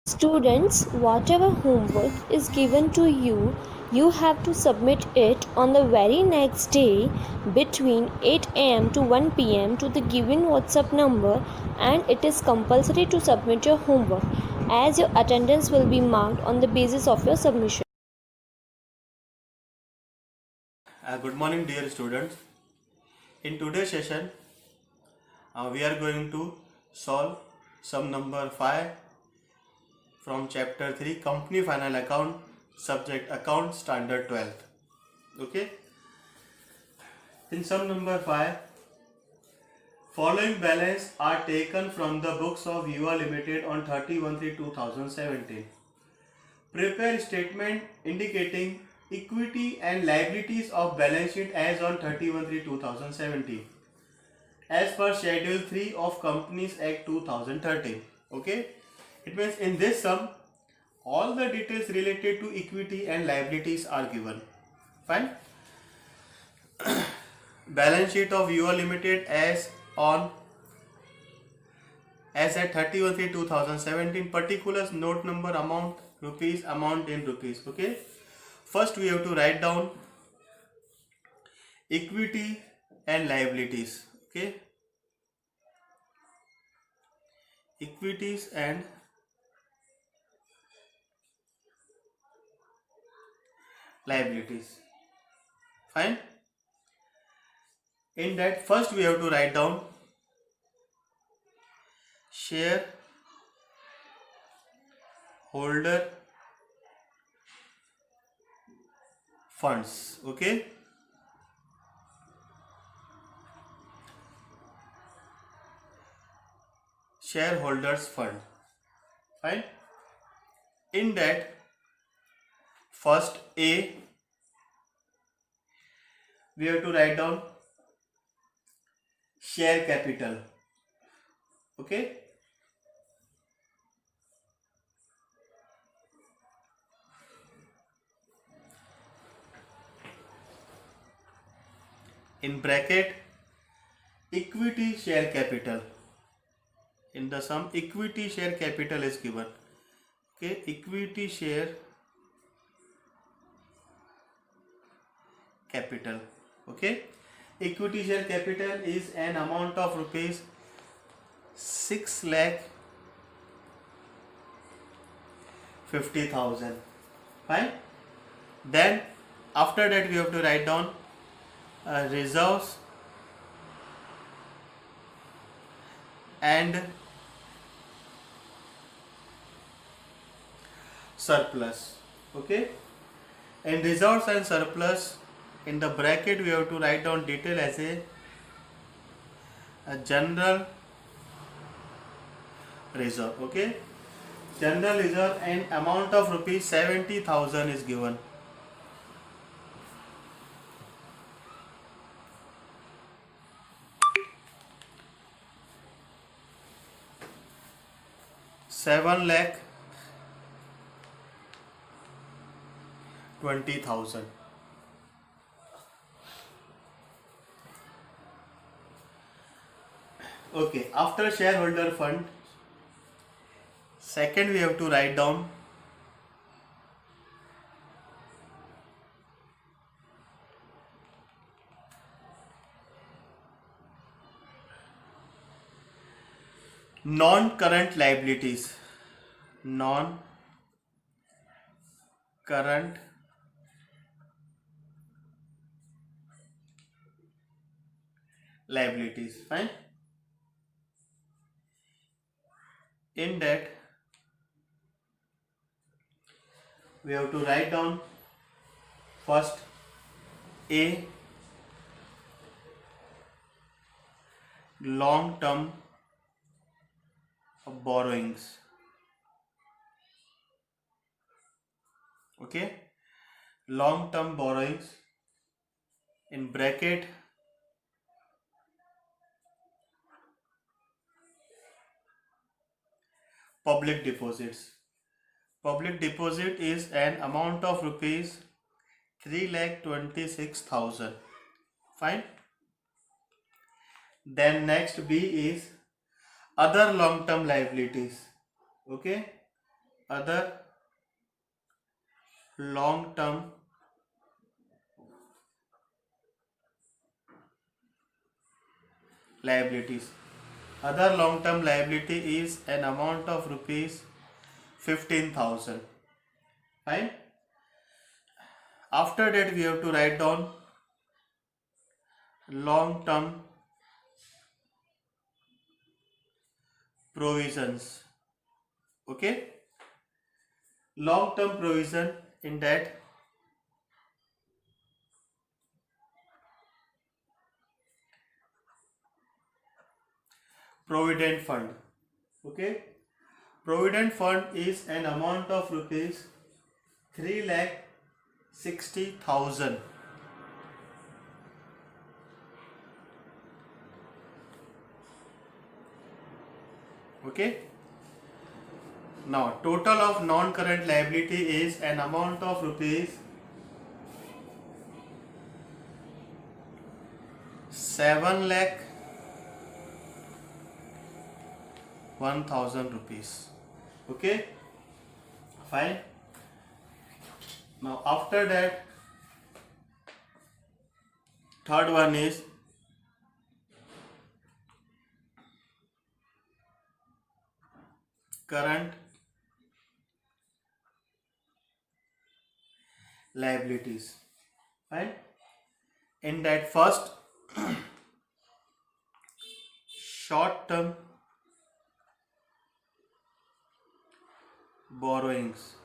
Students, whatever homework is given to you, you have to submit it on the very next day between 8 am to 1 pm to the given WhatsApp number, and it is compulsory to submit your homework as your attendance will be marked on the basis of your submission. Good morning, dear students. In today's session, we are going to solve sum number 5 from chapter 3, Company Final Account, subject Account, Standard 12th. Okay. In sum number 5, following balance are taken from the books of UR Limited on 31/3/2017. Prepare statement indicating equity and liabilities of balance sheet as on 31/3/2017 as per Schedule 3 of Companies Act 2013. Okay, it means in this sum all the details related to equity and liabilities are given. Fine. Balance sheet of UR Limited as at 31/3/2017. Particulars, note number, amount rupees, amount in rupees. Okay, first we have to write down equity and liabilities. Okay, equities and liabilities. Fine. In that, first we have to write down share holder funds. Okay, shareholders fund. Fine. In that, first A, we have to write down share capital. Okay, in bracket equity share capital. In the sum, equity share capital is given. Okay, equity share capital. Okay, equity share capital is an amount of rupees 6,50,000. Fine. Then after that we have to write down reserves and surplus. Okay, in reserves and surplus, in the bracket we have to write down detail as a general reserve. Okay, general reserve and amount of rupees 70,000 is given. £7,20,000. Okay, after shareholder fund, second we have to write down non-current liabilities. Non-current liabilities. Fine. In that, we have to write down first A, long term borrowings. Okay, long term borrowings, in bracket public deposits. Public deposit is an amount of rupees 3,26,000. Fine. Then next B is other long term liabilities. Okay, other long term liabilities. Other long term liability is an amount of rupees 15,000. Fine. After that we have to write down long term provisions. Okay. Long term provision, in that provident fund. Okay. Provident fund is an amount of rupees 3,60,000. Okay. Now total of non-current liability is an amount of rupees 7,01,000 rupees. Okay. Fine. Now after that, third one is current liabilities. Fine. In that, first, short term borrowings.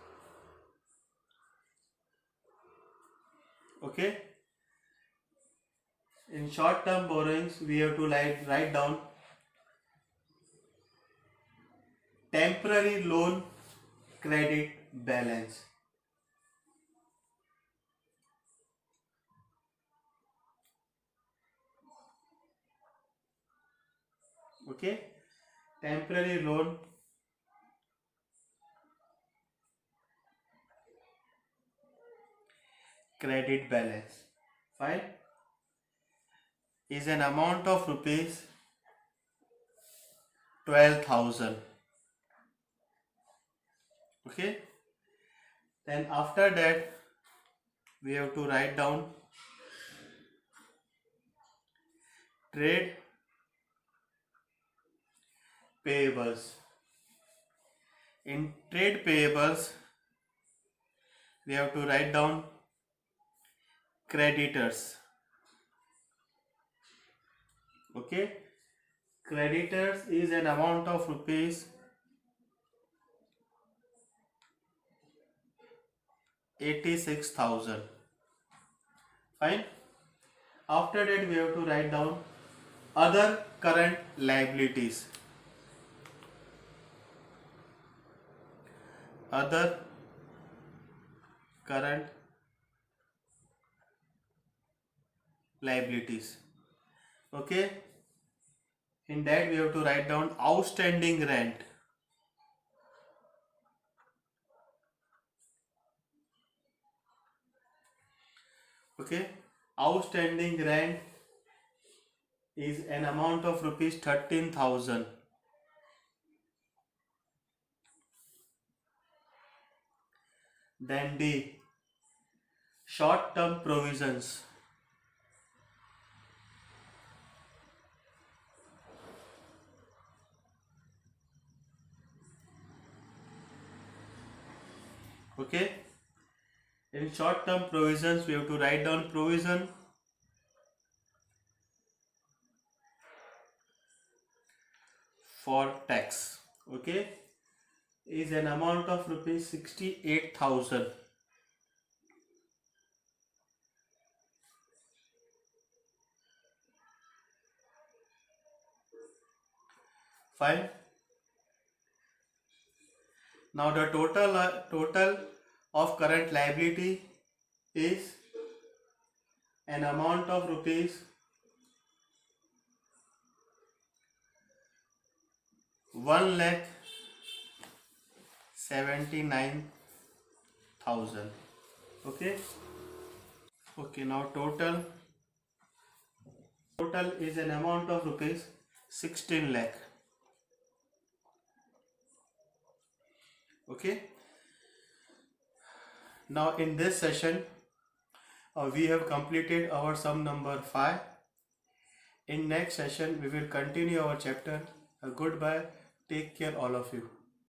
Okay. In short term borrowings we have to write down temporary loan credit balance. Okay. Temporary loan credit balance. Fine. Is an amount of rupees 12,000. Okay. Then after that we have to write down trade payables. In trade payables we have to write down creditors. Okay. Creditors is an amount of rupees 86,000. Fine. After that we have to write down other current liabilities. Other current liabilities. Okay. In that we have to write down outstanding rent. Okay. Outstanding rent is an amount of rupees 13,000. Then D, short term provisions. Okay. In short term provisions we have to write down provision for tax. Okay. Is an amount of rupees 68,000. Fine. Now the total of current liability is an amount of rupees 1,79,000. Okay. Okay. Now total is an amount of rupees 16 lakh. Okay. Now in this session we have completed our sum number 5. In next session we will continue our chapter. Goodbye, take care all of you.